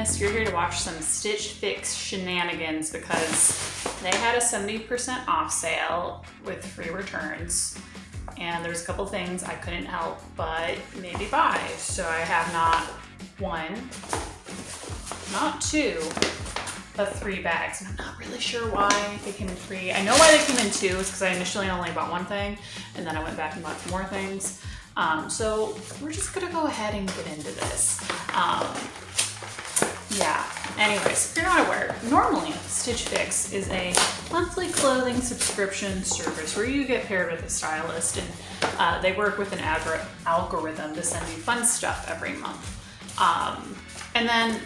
this, you're here to watch some Stitch Fix shenanigans because they had a 70% off sale with free returns. And there's a couple things I couldn't help but maybe buy. So I have not one, not two, but 3 bags. And I'm not really sure why they came in 3. I know why they came in 2 is because I initially only bought 1 thing and then I went back and bought more things. So we're just gonna go ahead and get into this. Yeah, anyways, if you're not aware, normally Stitch Fix is a monthly clothing subscription service where you get paired with a stylist and they work with an algorithm to send you fun stuff every month. And then,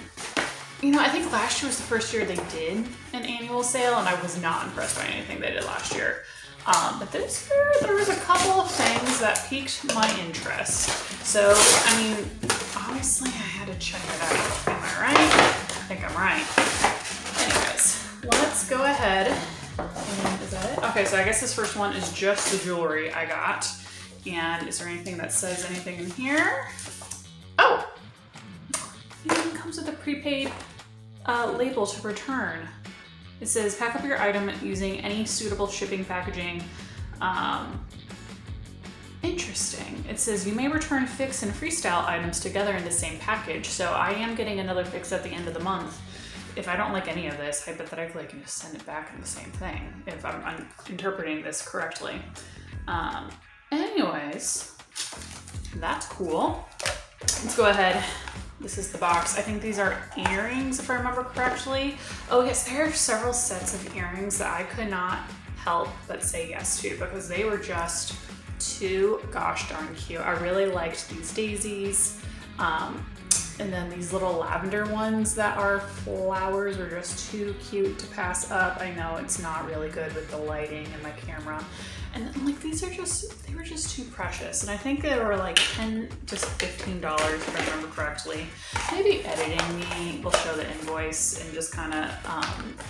you know, I think last year was the first year they did an annual sale and I was not impressed by anything they did last year. But this year, there was a couple of things that piqued my interest. So, I mean, obviously I had to check it out. Am I right? I think I'm right. Anyways, let's go ahead. And is that it? Okay, so I guess this first one is just the jewelry I got. And is there anything that says anything in here? Oh! It even comes with a prepaid label to return. It says, pack up your item using any suitable shipping packaging. Interesting. It says, you may return Fix and Freestyle items together in the same package. So I am getting another Fix at the end of the month. If I don't like any of this, hypothetically, I can just send it back in the same thing, if I'm interpreting this correctly. Anyways, that's cool. Let's go ahead. This is the box. I think these are earrings, if I remember correctly. Oh yes, there are several sets of earrings that I could not help but say yes to because they were just too gosh darn cute. I really liked these daisies. And then these little lavender ones that are flowers are just too cute to pass up. I know it's not really good with the lighting and my camera. And then, like, these are just, they were just too precious. And I think they were like $10 to $15 if I remember correctly. Maybe editing me will show the invoice and just kind of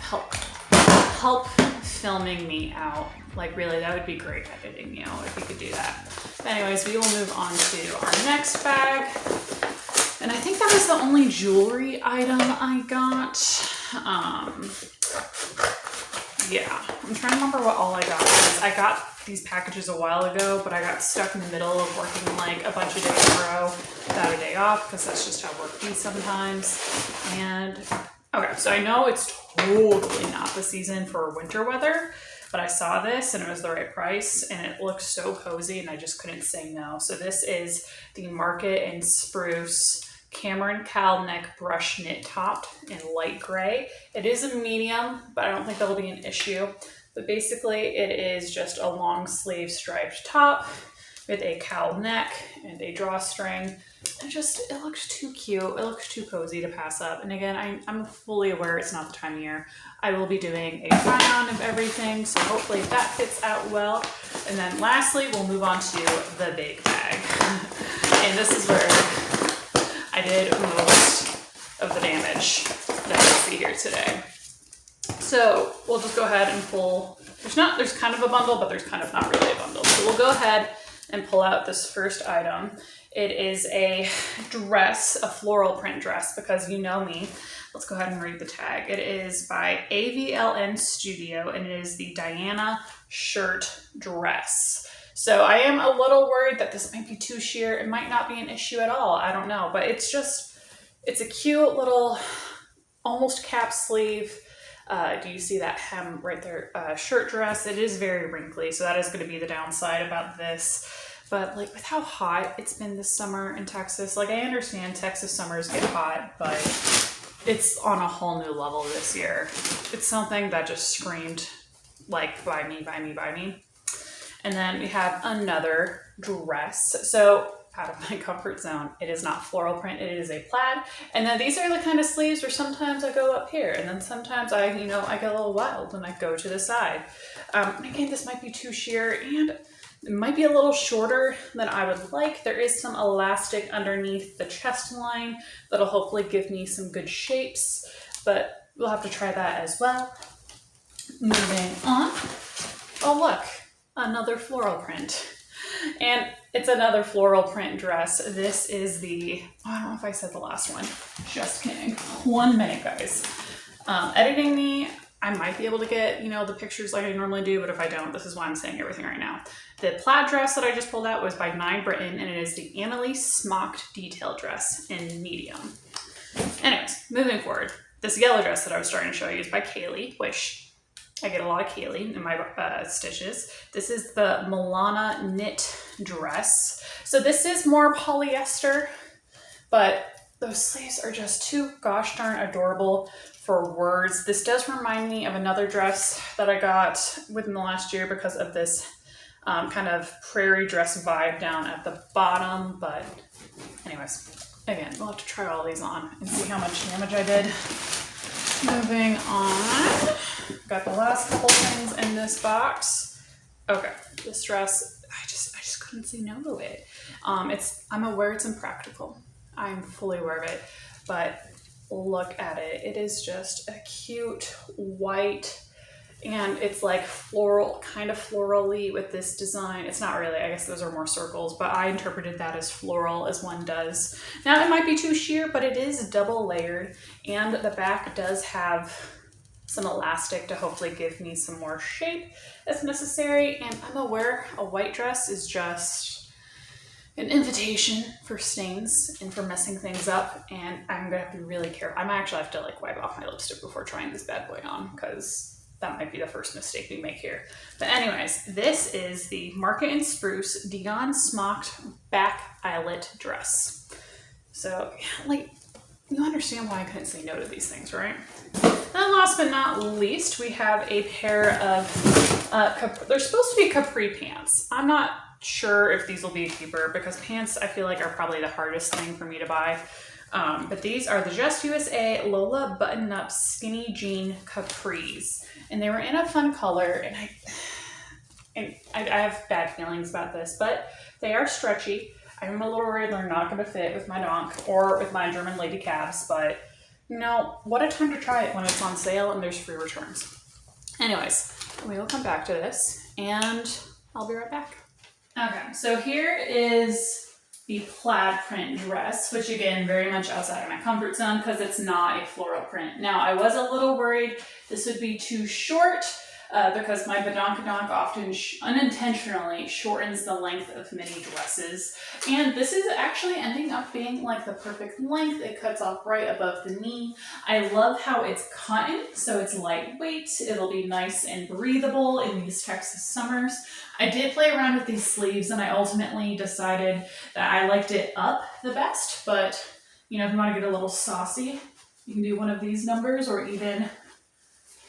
help filming me out. Like, really, that would be great editing, you know, if you could do that. But anyways, we will move on to our next bag. And I think that was the only jewelry item I got. Yeah, I'm trying to remember what all I got. I got these packages a while ago, but I got stuck in the middle of working like a bunch of days in a row without a day off because that's just how work be sometimes. And okay, so I know it's totally not the season for winter weather, but I saw this and it was the right price and it looked so cozy and I just couldn't say no. So this is the Market and Spruce Cameron cowl neck brush knit top in light gray. It is a medium, but I don't think that'll be an issue. But basically it is just a long sleeve striped top with a cowl neck and a drawstring. And just, it looks too cute. It looks too cozy to pass up. And again, I'm fully aware it's not the time of year. I will be doing a try on of everything. So hopefully that fits out well. And then lastly, we'll move on to the big bag. And this is where I did most of the damage that I see here today. So we'll just go ahead and pull, there's kind of a bundle, but there's kind of not really a bundle. So we'll go ahead and pull out this first item. It is a dress, a floral print dress, because you know me. Let's go ahead and read the tag. It is by AVLN Studio and it is the Diana shirt dress. So I am a little worried that this might be too sheer. It might not be an issue at all. I don't know, but it's a cute little almost cap sleeve. Do you see that hem right there? Shirt dress. It is very wrinkly, so that is going to be the downside about this. But like with how hot it's been this summer in Texas, like I understand Texas summers get hot, but it's on a whole new level this year. It's something that just screamed like, buy me, buy me, buy me. And then we have another dress. So out of my comfort zone, it is not floral print, it is a plaid. And then these are the kind of sleeves where sometimes I go up here and then sometimes I get a little wild and I go to the side. Again, this might be too sheer and it might be a little shorter than I would like. There is some elastic underneath the chest line that'll hopefully give me some good shapes, but we'll have to try that as well. Moving on. Oh look, another floral print. And it's another floral print dress. This is the, oh, I don't know if I said the last one. Just kidding. 1 minute, guys. Editing me, I might be able to get, you know, the pictures like I normally do, but if I don't, this is why I'm saying everything right now. The plaid dress that I just pulled out was by Nye Britton, and it is the Annalise Smocked Detail Dress in medium. Anyways, moving forward. This yellow dress that I was starting to show you is by Kaylee, which I get a lot of Kaylee in my stitches. This is the Milana knit dress. So this is more polyester, but those sleeves are just too gosh darn adorable for words. This does remind me of another dress that I got within the last year because of this kind of prairie dress vibe down at the bottom. But anyways, again, we'll have to try all these on and see how much damage I did. Moving on, got the last couple things in this box. Okay, this dress, I just couldn't say no to it. I'm aware it's impractical. I'm fully aware of it, but look at it. It is just a cute white, and it's like floral, kind of florally with this design. It's not really, I guess those are more circles, but I interpreted that as floral as one does. Now it might be too sheer, but it is double layered, and the back does have some elastic to hopefully give me some more shape as necessary. And I'm aware a white dress is just an invitation for stains and for messing things up, and I'm gonna have to be really careful. I might actually have to like wipe off my lipstick before trying this bad boy on, because that might be the first mistake we make here. But anyways, this is the Market and Spruce Dion Smocked Back Eyelet Dress. So, like, you understand why I couldn't say no to these things, right? And last but not least, we have a pair of, they're supposed to be capri pants. I'm not sure if these will be a keeper, because pants I feel like are probably the hardest thing for me to buy. But these are the Just USA Lola button-up skinny jean capris, and they were in a fun color, and I have bad feelings about this, but they are stretchy. I'm a little worried they're not going to fit with my donk or with my German lady calves, but you know, what a time to try it when it's on sale and there's free returns. Anyways, we will come back to this, and I'll be right back. Okay, so here is the plaid print dress, which again, very much outside of my comfort zone because it's not a floral print. Now, I was a little worried this would be too short because my badonkadonk often unintentionally shortens the length of mini dresses. And this is actually ending up being like the perfect length. It cuts off right above the knee. I love how it's cotton, so it's lightweight. It'll be nice and breathable in these Texas summers. I did play around with these sleeves, and I ultimately decided that I liked it up the best, but you know, if you want to get a little saucy, you can do one of these numbers or even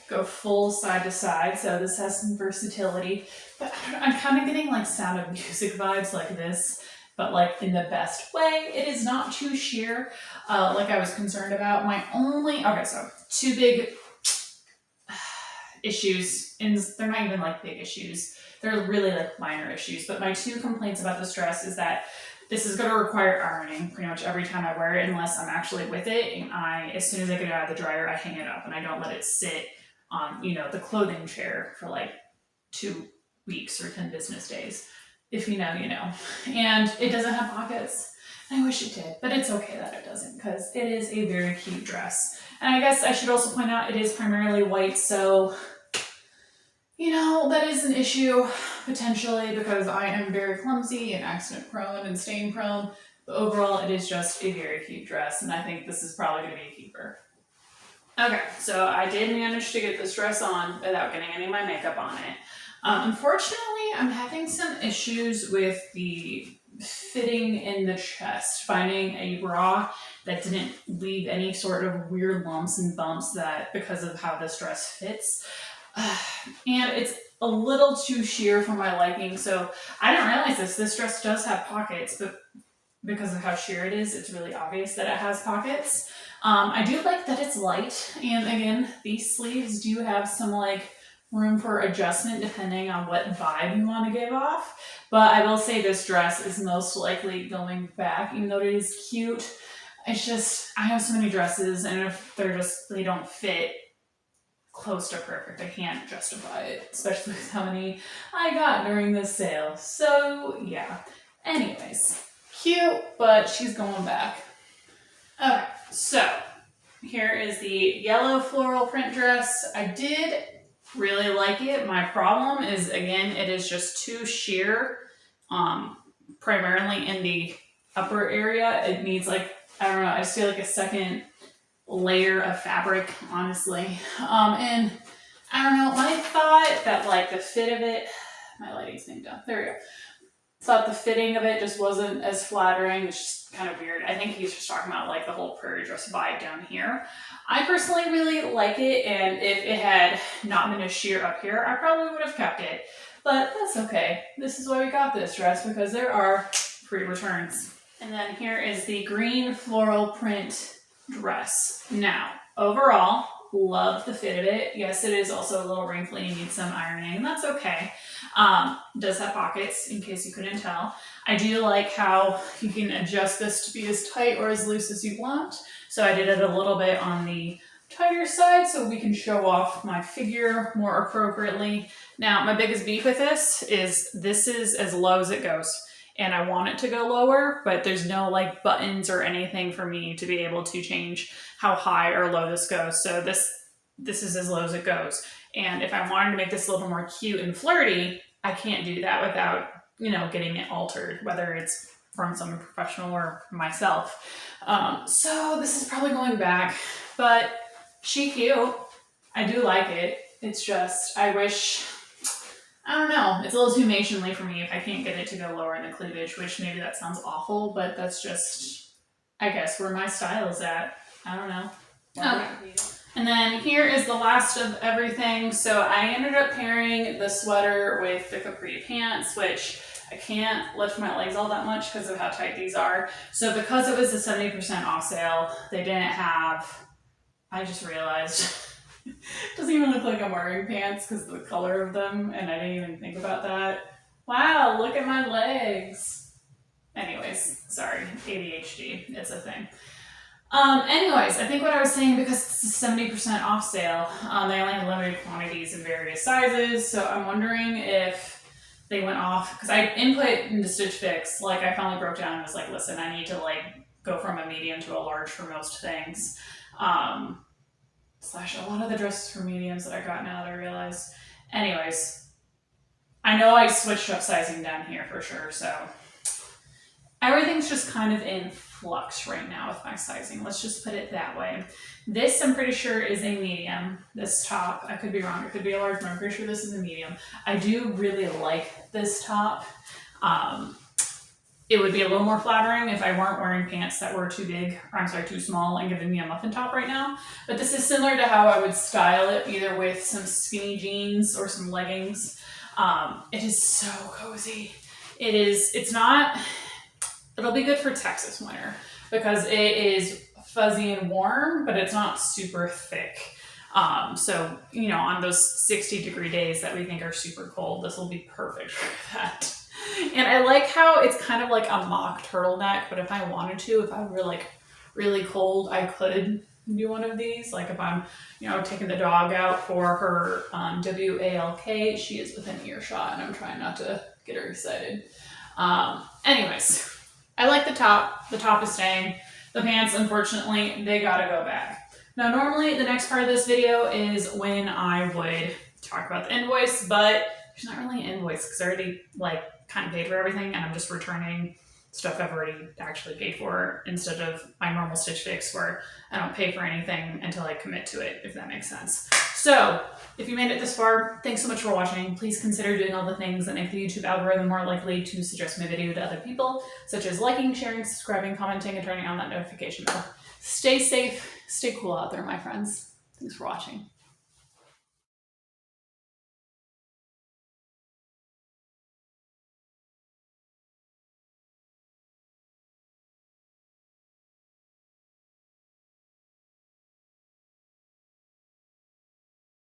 go full side to side. So this has some versatility, but I'm kind of getting like Sound of Music vibes like this, but like in the best way. It is not too sheer, like I was concerned about. Okay, so two big issues, and they're not even like big issues. They're really like minor issues, but my two complaints about this dress is that this is going to require ironing pretty much every time I wear it, unless I'm actually with it, and as soon as I get it out of the dryer, I hang it up and I don't let it sit on, you know, the clothing chair for like 2 weeks or 10 business days. If you know, you know. And it doesn't have pockets. I wish it did, but it's okay that it doesn't, because it is a very cute dress. And I guess I should also point out it is primarily white, so you know, that is an issue potentially because I am very clumsy and accident prone and stain prone. But overall, it is just a very cute dress, and I think this is probably going to be a keeper. Okay, so I did manage to get this dress on without getting any of my makeup on it. Unfortunately, I'm having some issues with the fitting in the chest, finding a bra that didn't leave any sort of weird lumps and bumps that because of how this dress fits. And it's a little too sheer for my liking, so I didn't realize this. This dress does have pockets, but because of how sheer it is, it's really obvious that it has pockets. I do like that it's light, and again, these sleeves do have some like room for adjustment depending on what vibe you want to give off. But I will say this dress is most likely going back, even though it is cute. It's just, I have so many dresses, and if they don't fit close to perfect. I can't justify it, especially with how many I got during this sale. So yeah. Anyways, cute, but she's going back. Okay, so here is the yellow floral print dress. I did really like it. My problem is, again, it is just too sheer, primarily in the upper area. It needs like, I don't know, I just feel like a second layer of fabric, honestly. And I don't know, I thought that like the fit of it, my lighting's being done, there we go. Thought the fitting of it just wasn't as flattering. It's just kind of weird. I think he's just talking about like the whole prairie dress vibe down here. I personally really like it, and if it had not been a sheer up here, I probably would have kept it. But that's okay. This is why we got this dress, because there are free returns. And then here is the green floral print dress. Now, overall, love the fit of it. Yes, it is also a little wrinkly and needs some ironing, and that's okay. Does have pockets, in case you couldn't tell. I do like how you can adjust this to be as tight or as loose as you want. So I did it a little bit on the tighter side so we can show off my figure more appropriately. Now, my biggest beef with this is as low as it goes. And I want it to go lower, but there's no like buttons or anything for me to be able to change how high or low this goes. So this is as low as it goes. And if I wanted to make this a little more cute and flirty, I can't do that without, you know, getting it altered, whether it's from someone professional or myself. So this is probably going back, but she cute. I do like it. It's just, I wish, I don't know, it's a little too matronly for me if I can't get it to go lower in the cleavage, which maybe that sounds awful, but that's just, I guess, where my style is at. I don't know. Okay. And then here is the last of everything. So I ended up pairing the sweater with the capri pants, which I can't lift my legs all that much because of how tight these are. So because it was a 70% off sale, they didn't have, I just realized, it doesn't even look like I'm wearing pants because of the color of them, and I didn't even think about that. Wow, look at my legs. Anyways, sorry, ADHD, it's a thing. Anyways, I think what I was saying, because it's a 70% off sale, they only have limited quantities in various sizes, so I'm wondering if they went off, because I input into Stitch Fix, like I finally broke down and was like, listen, I need to like go from a medium to a large for most things. Slash a lot of the dresses for mediums that I got now that I realized. Anyways, I know I switched up sizing down here for sure, so everything's just kind of in flux right now with my sizing. Let's just put it that way. This, I'm pretty sure, is a medium. This top, I could be wrong. It could be a large, but I'm pretty sure this is a medium. I do really like this top. It would be a little more flattering if I weren't wearing pants that were too big, or I'm sorry, too small and giving me a muffin top right now. But this is similar to how I would style it, either with some skinny jeans or some leggings. It is so cozy. It'll be good for Texas winter because it is fuzzy and warm, but it's not super thick. So, you know, on those 60-degree days that we think are super cold, this will be perfect for that. And I like how it's kind of like a mock turtleneck, but if I wanted to, if I were like really cold, I could do one of these. Like if I'm, you know, taking the dog out for her WALK, she is within earshot and I'm trying not to get her excited. Anyways, I like the top. The top is staying. The pants, unfortunately, they gotta go back. Now, normally the next part of this video is when I would talk about the invoice, but there's not really an invoice because I already like kind of paid for everything and I'm just returning stuff I've already actually paid for instead of my normal Stitch Fix where I don't pay for anything until I commit to it, if that makes sense. So if you made it this far, thanks so much for watching. Please consider doing all the things that make the YouTube algorithm more likely to suggest my video to other people, such as liking, sharing, subscribing, commenting, and turning on that notification bell. Stay safe, stay cool out there, my friends. Thanks for watching.